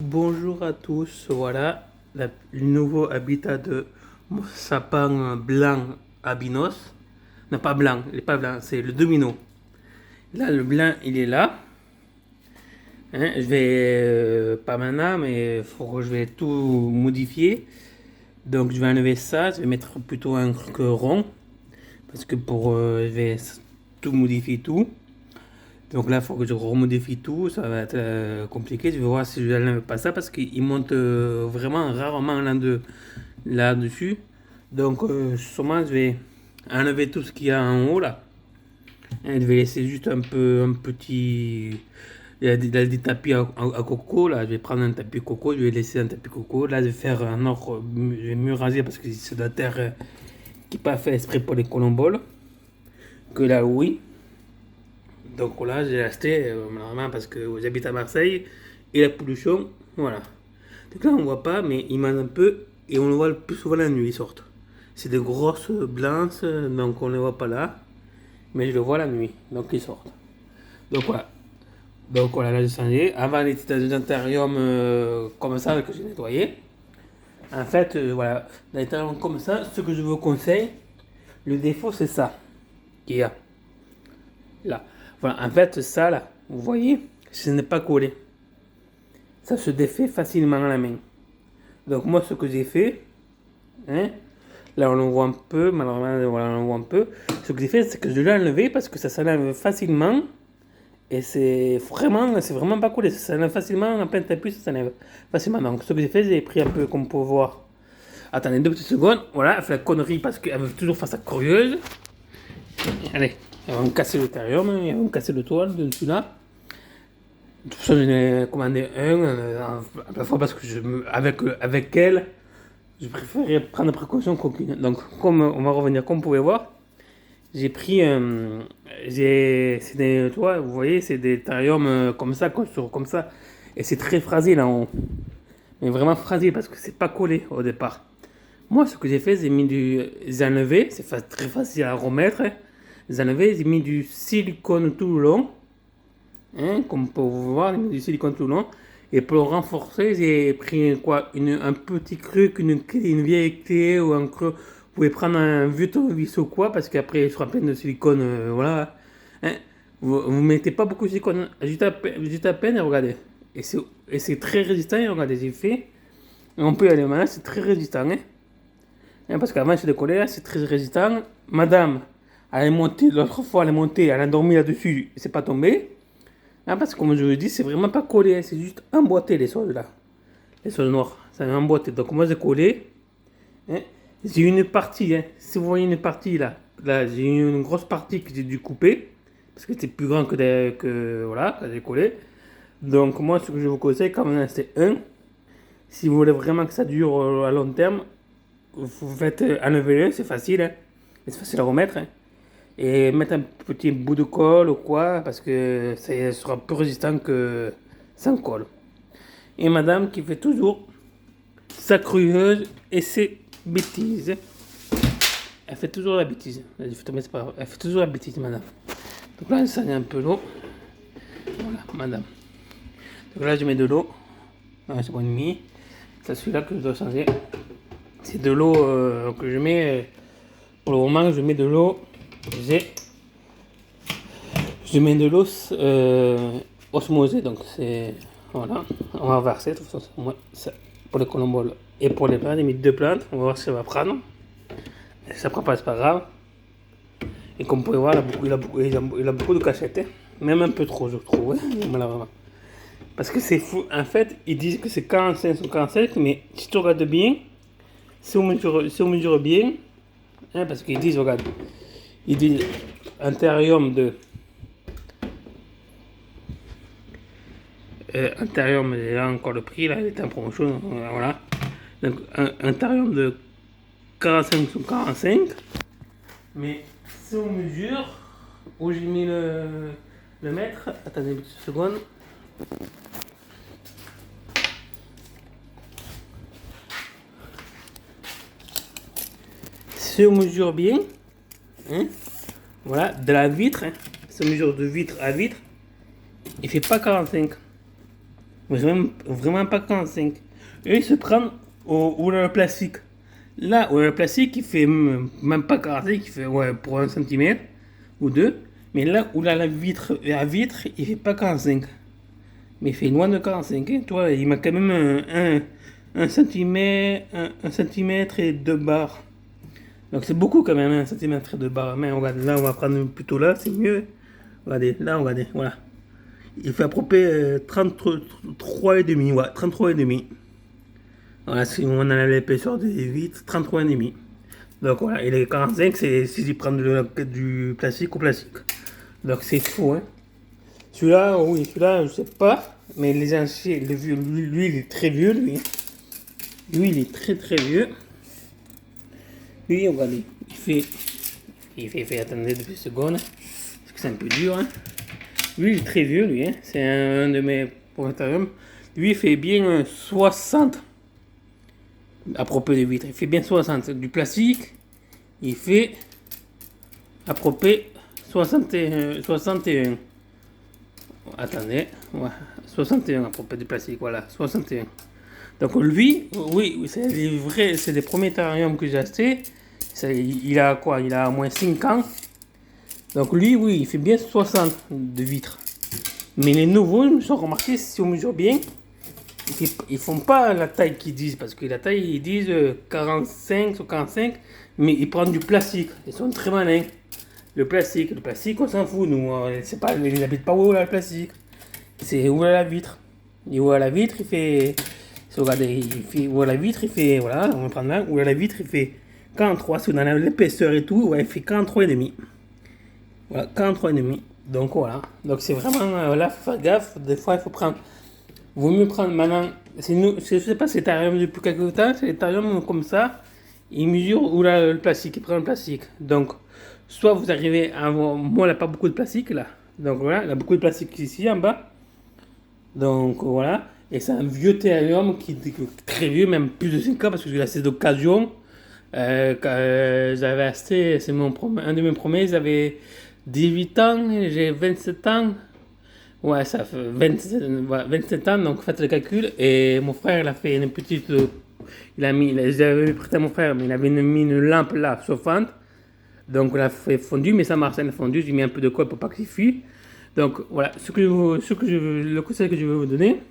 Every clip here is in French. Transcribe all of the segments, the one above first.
Bonjour à tous, voilà le nouveau habitat de mon sapin blanc albinos. Non, pas blanc, il n'est pas blanc, c'est le domino. Là, le blanc, il est là. Hein, je vais, pas maintenant, mais faut que je vais tout modifier. Donc, je vais enlever ça, je vais mettre plutôt un truc rond. Parce que je vais tout modifier tout. Donc là, il faut que je remodifie tout, ça va être compliqué. Je vais voir si je n'enlève pas ça parce qu'il monte vraiment rarement là-dessus. Donc sûrement, je vais enlever tout ce qu'il y a en haut là. Et je vais laisser juste un petit... Il y a des tapis à coco là. Je vais prendre un tapis coco, je vais laisser un tapis coco. Là, je vais faire un autre... Je vais mieux raser parce que c'est de la terre qui n'est pas fait exprès pour les colomboles. Que là, oui. Donc là, j'ai acheté malheureusement parce que j'habite à Marseille et la pollution, voilà. Donc là, on voit pas, mais ils mangent un peu et on le voit le plus souvent la nuit, ils sortent. C'est des grosses blanches, donc on ne les voit pas là, mais je le vois la nuit, donc ils sortent. Donc voilà. Donc voilà, là j'ai changé. Avant, il était dans un terrarium comme ça que j'ai nettoyé. En fait, voilà, dans les terrariums comme ça, ce que je vous conseille, le défaut c'est ça qu'il y a. Là. Voilà, en fait, ça là, vous voyez, ce n'est pas collé. Ça se défait facilement à la main. Donc moi, ce que j'ai fait, hein, là on le voit un peu, malheureusement, voilà, on le voit un peu. Ce que j'ai fait, c'est que je l'ai enlevé parce que ça s'enlève facilement. Et c'est vraiment pas collé. Ça s'enlève facilement, en plein tapis, ça s'enlève facilement. Donc ce que j'ai fait, j'ai pris un peu, comme vous pouvez voir. Attendez 2 petites secondes. Voilà, elle fait la connerie parce qu'elle veut toujours faire sa curieuse. Allez, elle va me casser le terrarium, elle va me casser le toit de dessus là. De toute façon, j'en ai commandé un à la fois parce que avec elle, je préférais prendre précaution qu'aucune. Donc, comme on va revenir, comme vous pouvez voir, j'ai pris. C'est des, tu vois, vous voyez, c'est des terrariums comme ça, comme ça. Et c'est très fragile en haut. Mais vraiment fragile parce que c'est pas collé au départ. Moi, ce que j'ai fait, j'ai enlevé, c'est très facile à remettre. J'ai enlevé, j'ai mis du silicone tout le long. Hein, comme vous pouvez voir, j'ai mis du silicone tout le long. Et pour le renforcer, j'ai pris quoi, un petit truc, une vieille clé ou un creux. Vous pouvez prendre un vieux tournevis ou quoi, parce qu'après il sera plein de silicone. Voilà. Hein, vous mettez pas beaucoup de silicone, juste à peine, et regardez. Et c'est très résistant, et regardez, j'ai fait. Et on peut y aller maintenant, c'est très résistant. Hein, parce qu'avant, c'est décollé, là, c'est très résistant. Madame, elle est montée, l'autre fois, elle est montée, elle a dormi là-dessus, c'est pas tombé. Ah, parce que comme je vous dis, c'est vraiment pas collé, hein, c'est juste emboîté les sols là. Les sols noirs, c'est emboîté. Donc moi j'ai collé. Hein. J'ai une partie, hein. Si vous voyez une partie là, j'ai une grosse partie que j'ai dû couper. Parce que c'est plus grand voilà, que j'ai collé. Donc moi ce que je vous conseille quand même c'est si vous voulez vraiment que ça dure à long terme, vous faites enlever-le, c'est facile. Hein. C'est facile à remettre. Hein. Et mettre un petit bout de colle ou quoi, parce que ça sera plus résistant que sans colle. Et madame qui fait toujours sa crueuse et ses bêtises. Elle fait toujours la bêtise. Elle fait toujours la bêtise, madame. Donc là, ça y est un peu l'eau. Voilà, madame. Donc là, je mets de l'eau. C'est bon demi. C'est celui-là que je dois changer. C'est de l'eau que je mets. Pour le moment, je mets de l'eau. Je mets de l'eau osmosée, donc c'est. Voilà, on va verser de toute façon. Moi, pour les colomboles et pour les plantes, j'ai mis 2 plantes. On va voir si ça va prendre. Si ça prend pas, c'est pas grave. Et comme vous pouvez voir, il a beaucoup de cachettes, hein. Même un peu trop, je trouve, hein, malheureusement. Parce que c'est fou. En fait, ils disent que c'est 45 sur 45, mais si tu regardes bien, si on mesure bien, hein, parce qu'ils disent, regarde, ils disent un terrarium de. Intérieur, mais là encore le prix, là, il est en promotion, voilà. Donc, un terrarium de 45 sur 45. Mais si on mesure, où j'ai mis le mètre, attendez une petite seconde. Si on mesure bien, hein, voilà, de la vitre, hein, si on mesure de vitre à vitre, il fait pas 45. Vraiment pas 45. Eux, ils se prennent au le plastique. Là, où le plastique, il fait même pas 45, il fait ouais, pour 1 cm ou 2. Mais là, où là, la vitre, il fait pas 45. Mais il fait loin de 45. Hein. Toi, il m'a quand même un centimètre, un centimètre et 2 barres. Donc c'est beaucoup quand même, 1 cm et 2 barres. Mais regarde, là, on va prendre plutôt là, c'est mieux. Regardez, là, regardez, voilà. Il fait à peu près 33,5. Ouais, 33,5. Voilà, si on a l'épaisseur des vitres, 33,5. Donc voilà, et les 45, c'est si tu prends du plastique au plastique. Donc c'est fou, hein. Celui-là, oui, celui-là, je sais pas. Mais les anciens, le vieux, lui, il est très vieux, lui. Lui, il est très très vieux. Lui, regardez, attendez 2 secondes. Parce que c'est un peu dur, hein. Lui, il est très vieux, lui, hein. C'est un de mes planétariums. Lui, il fait bien 60. À propos des vitres, il fait bien 60. Du plastique, il fait à propos 61. Attendez, ouais, 61 à propos du plastique, voilà, 61. Donc lui, oui, c'est les vrais, c'est les premiers terrariums que j'ai achetés. Il a quoi? Il a au moins 5 ans. Donc lui, oui, il fait bien 60 de vitres. Mais les nouveaux, je me suis remarqué, si on mesure bien, ils font pas la taille qu'ils disent, parce que la taille, ils disent 45 sur 45, mais ils prennent du plastique. Ils sont très malins. Le plastique, on s'en fout, nous. C'est pas, ils n'habitent pas où là, le plastique. C'est où la vitre. Et où la vitre, il fait. Regardez, il fait où la vitre, il fait. Voilà, on va prendre là. Où la vitre, il fait 43. Si on a l'épaisseur et tout, ouais, il fait 43,5. Voilà, 43,5. Donc voilà. Donc c'est vraiment. Là, faut faire gaffe. Des fois, il faut prendre. Vaut mieux prendre maintenant. Je sais pas, c'est terrarium depuis quelques temps. C'est des terrariums comme ça. Ils mesurent où là, le plastique. Ils prennent le plastique. Donc, soit vous arrivez à avoir. Moi, il n'y a pas beaucoup de plastique là. Donc voilà, il y a beaucoup de plastique ici en bas. Donc voilà. Et c'est un vieux terrarium qui est très vieux, même plus de 5 ans, parce que j'ai acheté d'occasion. J'avais acheté, c'est un de mes premiers, j'avais 18 ans, j'ai 27 ans. Ouais, ça fait 27 ans, donc faites le calcul. Et mon frère, il a fait une petite. J'avais prêté à mon frère, mais il avait mis une lampe là, chauffante. Donc on l'a fait fondu, mais ça marche, elle a fondu. J'ai mis un peu de colle pour pas qu'il fuit. Donc voilà, le conseil que je veux vous donner,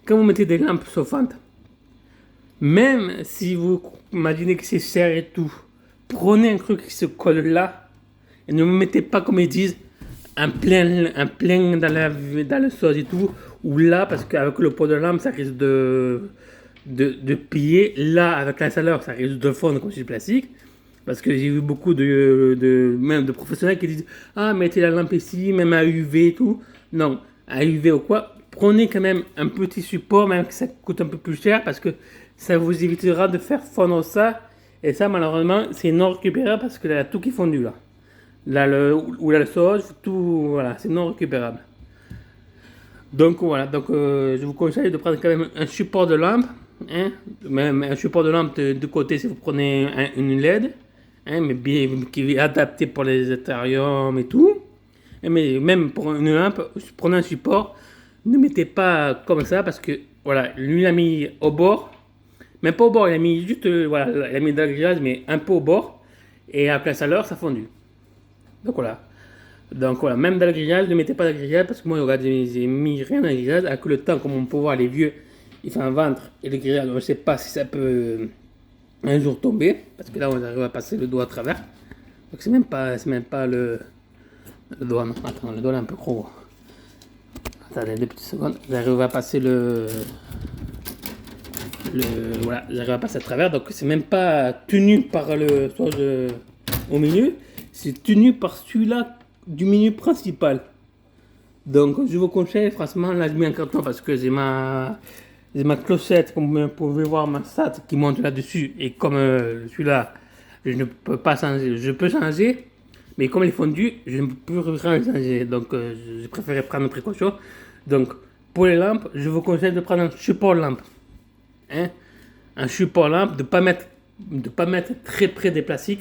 quand vous mettez des lampes chauffantes, même si vous imaginez que c'est cher et tout, prenez un truc qui se colle là et ne me mettez pas comme ils disent un plein dans le sauce et tout, ou là parce qu'avec le pot de lampe ça risque de piller, là avec la chaleur ça risque de fondre comme si du plastique. Parce que j'ai vu beaucoup même de professionnels qui disent ah, mettez la lampe ici, même à UV et tout. Non, à UV ou quoi, prenez quand même un petit support, même que ça coûte un peu plus cher, parce que ça vous évitera de faire fondre ça. Et ça, malheureusement, c'est non récupérable parce que là, tout qui est fondu là. Là, le sauce, tout, voilà, c'est non récupérable. Donc voilà, je vous conseille de prendre quand même un support de lampe. Hein, même un support de lampe de côté si vous prenez une LED. Hein, mais bien, qui est adapté pour les éthériums et tout. Hein, mais même pour une lampe, prenez un support. Ne mettez pas comme ça parce que voilà, lui il a mis au bord. Même pas au bord, il a mis juste voilà, il a mis dans le grillage, mais un peu au bord. Et après la chaleur, ça fondu. Donc voilà. Donc voilà, même dans le grillage, ne mettez pas dans le grillage parce que moi, regarde, j'ai mis rien dans le grillage. Avec le temps, comme on peut voir, les vieux, il fait un ventre et le grillage, on ne sait pas si ça peut un jour tomber parce que là, on arrive à passer le doigt à travers. Donc c'est même pas le doigt. Non. Attends, le doigt est un peu gros. Attendez 2 petites secondes. J'arrive à passer voilà, j'arrive à passer à travers. Donc c'est même pas tenu par le au milieu, c'est tenu par celui-là du menu principal. Donc je vous conseille, franchement, là je mets un carton parce que j'ai ma clochette, comme vous pouvez voir, ma SAT qui monte là-dessus. Et comme celui-là, je ne peux pas changer, je peux changer, mais comme il est fondu, je ne peux plus rien changer. Donc je préférais prendre une précaution. Donc pour les lampes, je vous conseille de prendre un support lampe. Hein? Un support lampe, de ne pas mettre très près des plastiques.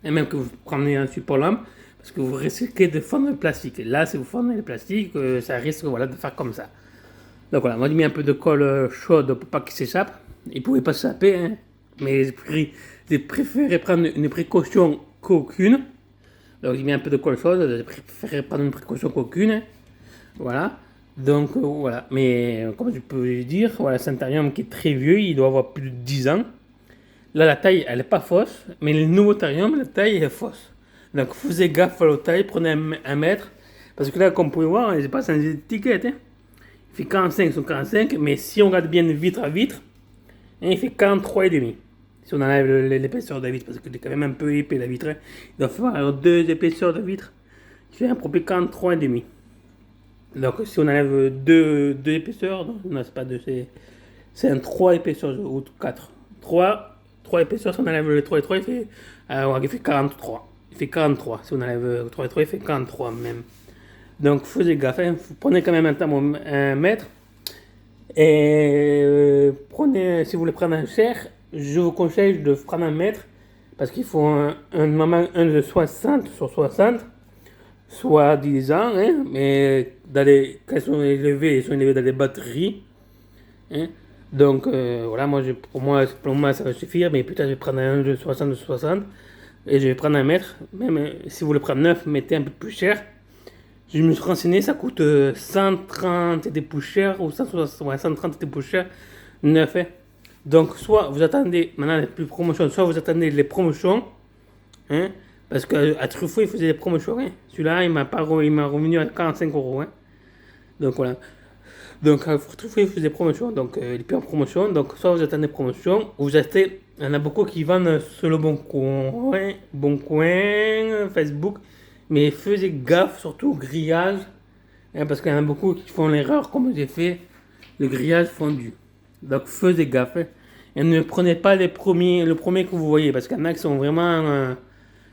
Et même que vous prenez un support lampe, parce que vous risquez de fondre le plastique. Et là, si vous fondez le plastique, ça risque voilà, de faire comme ça. Donc voilà, moi j'ai mis un peu de colle chaude pour pas qu'il s'échappe. Il pouvait pas s'échapper, hein. Mais j'ai préféré prendre une précaution qu'aucune. Donc j'ai mis un peu de colle chaude, j'ai préféré prendre une précaution qu'aucune, hein. Voilà. Donc voilà, mais comme je peux dire, voilà, c'est un terrarium qui est très vieux, il doit avoir plus de 10 ans. Là, la taille, elle n'est pas fausse, mais le nouveau terrarium, la taille est fausse. Donc faisez gaffe à la taille, prenez un mètre. Parce que là, comme vous pouvez voir, j'ai pas sans étiquette, hein. Il fait 45 sur 45, mais si on regarde bien vitre à vitre, hein, il fait 43,5. Si on enlève l'épaisseur de la vitre, parce que c'est quand même un peu épais la vitre, hein. Il doit faire deux épaisseurs de vitre. Il fait à peu près 43,5. Donc si on enlève deux épaisseurs, non c'est pas deux, c'est un 3 épaisseurs ou 4. 3 épaisseurs, si on enlève le 3 et 3, il fait 43. Il fait 43. Si on enlève 3 et 3, il fait 43 même. Donc faisez gaffe, hein. Vous prenez quand même un mètre. Et prenez, si vous voulez prendre un cher, je vous conseille de prendre un mètre. Parce qu'il faut un de 60 sur 60. Soit 10 ans, hein, mais quand ils sont élevés dans les batteries. Hein. Donc voilà, pour moi ça va suffire, mais peut-être je vais prendre un de 60 de 60 et je vais prendre un mètre. Même si vous voulez prendre 9, mettez un peu plus cher. Je me suis renseigné, ça coûte 130 et des plus cher, ou 160, ouais, 130 et des plus cher, 9. Hein. Donc soit vous attendez, maintenant les plus promotions, soit vous attendez les promotions, hein, parce qu'à Truffaut, il faisait des promotions. Hein. Celui-là, il m'a revenu à 45 euros. Hein. Donc voilà. Donc à Truffaut, il faisait des promotions. Donc il est plus en promotion. Donc soit vous attendez des promotions, ou vous achetez. Il y en a beaucoup qui vendent sur le Bon Coin, Facebook. Mais faisez gaffe, surtout au grillage. Hein, parce qu'il y en a beaucoup qui font l'erreur, comme j'ai fait, le grillage fondu. Donc faisez gaffe. Hein. Et ne prenez pas le premier que vous voyez. Parce qu'il y en a qui sont vraiment.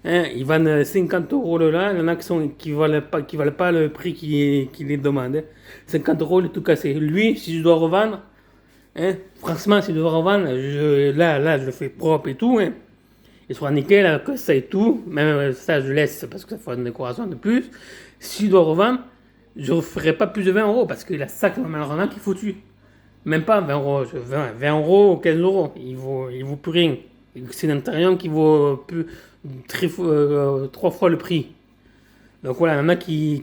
Hein, ils vendent 50 euros là, il y en a qui valent pas le prix qu'il les demande. Hein. 50 euros le tout cassé. Lui, si je dois revendre, hein, franchement, si je dois revendre, là, je le fais propre et tout. Hein. Il sera nickel, que ça et tout. Même ça, je laisse parce que ça fait une décoration de plus. Si je dois revendre, je ne ferai pas plus de 20 euros parce qu'il a ça comme un qui est foutu. Même pas 20 euros, 20 euros ou 15 euros. Il vaut plus rien. C'est un intérieur qui vaut plus, 3 fois le prix. Donc voilà, il y en a qui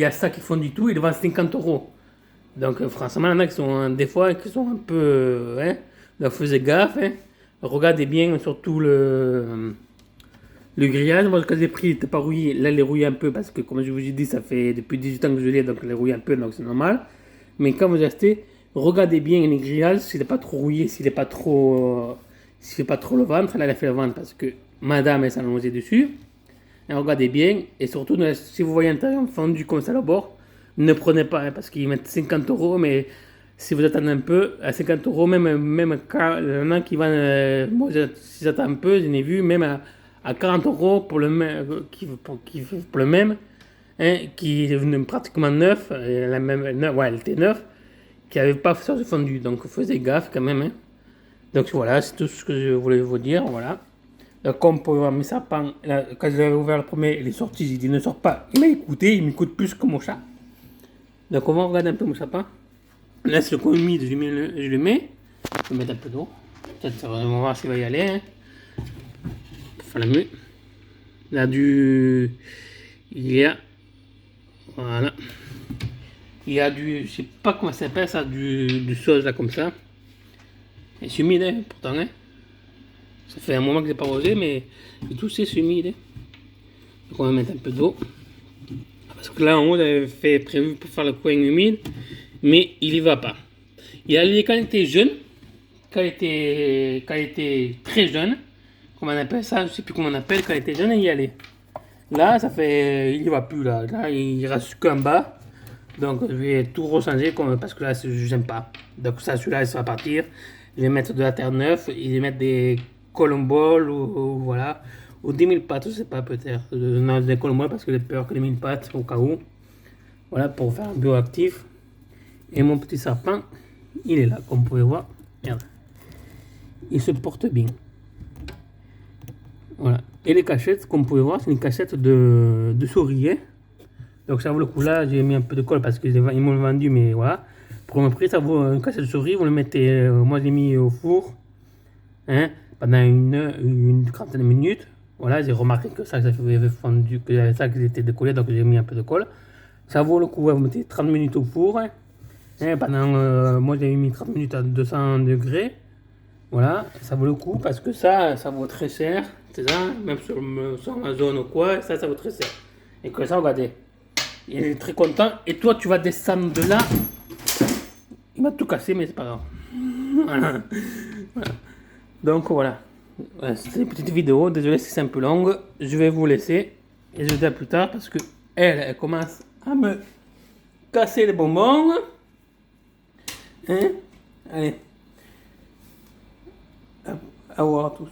a ça qui font du tout, ils vendent 50 euros. Donc franchement, il y en a qui sont des fois qui sont un peu. Hein, donc faisez gaffe. Hein, regardez bien surtout le grillage. Moi, quand j'ai pris, il n'était pas rouillé. Là, il est rouillé un peu parce que, comme je vous ai dit, ça fait depuis 18 ans que je l'ai, donc il est rouillé un peu, donc c'est normal. Mais quand vous achetez, regardez bien les grillages, s'il n'est pas trop rouillé, s'il n'est pas trop. S'il fait pas trop le ventre, là, il a fait le ventre parce que madame est allongée dessus. Et regardez bien. Et surtout, si vous voyez un terrain fendu comme ça au bord, ne prenez pas, hein, parce qu'ils mettent 50 euros, mais si vous attendez un peu, à 50 euros, même quand il y en a qui vendent, moi, si j'attends un peu, je n'ai vu, même à 40 euros pour le même, pour le même, hein, qui est pratiquement neuf, la même, ouais, elle était neuve, qui n'avait pas fait de fondu. Donc, faisez gaffe quand même, hein. Donc voilà, c'est tout ce que je voulais vous dire, voilà. Donc comme pour voir mes sapins, là, quand je l'avais ouvert le premier, il est sorti, j'ai dit ne sort pas. Il m'a écouté, il m'écoute plus que mon chat. Donc on va regarder un peu mon sapin. Là c'est le coin humide, je le mets. Je vais mettre un peu d'eau. Peut-être on va voir s'il va y aller. Hein. Pour faire la mue. Là il y a, voilà. Il y a je sais pas comment ça s'appelle ça, du sauce là comme ça. Et c'est humide, hein, pourtant, hein. Ça fait un moment que j'ai pas rosé, mais tout c'est humide. Hein. Donc on va mettre un peu d'eau. Parce que là en haut, j'avais prévu pour faire le coin humide, mais il y va pas. Il y a les qualités jeunes, qualité très jeune, comment on appelle ça, je sais plus comment on appelle, qualité jeune, et y aller. Là, ça fait, il y va plus là. Là, il reste qu'en bas. Donc je vais tout rechanger parce que là, je n'aime pas. Donc ça, celui-là, ça va partir. Je vais mettre de la terre neuve, et je vais mettre des colomboles ou voilà, ou des mille pattes, je sais pas peut-être. Non, des colomboles parce que j'ai peur que les mille pattes au cas où. Voilà, pour faire un bioactif. Et mon petit sapin, il est là, comme vous pouvez voir. Regarde. Il se porte bien. Voilà. Et les cachettes, comme vous pouvez voir, c'est une cachette de souris. Donc ça vaut le coup là, j'ai mis un peu de colle parce qu'ils m'ont vendu, mais voilà. pour un prix, ça vaut un cassette de souris, vous le mettez, moi je l'ai mis au four, hein, pendant une trentaine de minutes. Voilà, j'ai remarqué que ça avait fondu, que ça était décollé, donc j'ai mis un peu de colle. Ça vaut le coup, vous mettez 30 minutes au four, hein, pendant, moi j'ai mis 30 minutes à 200 degrés. Voilà, ça vaut le coup parce que ça vaut très cher, c'est ça, même sur Amazon ou quoi, ça vaut très cher. Et que ça, regardez, il est très content. Et toi, tu vas descendre de là. Il m'a tout cassé, mais c'est pas grave. Voilà. Voilà. Donc voilà, c'était une petite vidéo, désolé si c'est un peu longue, je vais vous laisser. Et je vous dis à plus tard parce que elle commence à me casser les bonbons. Hein? Allez. Au revoir à tous.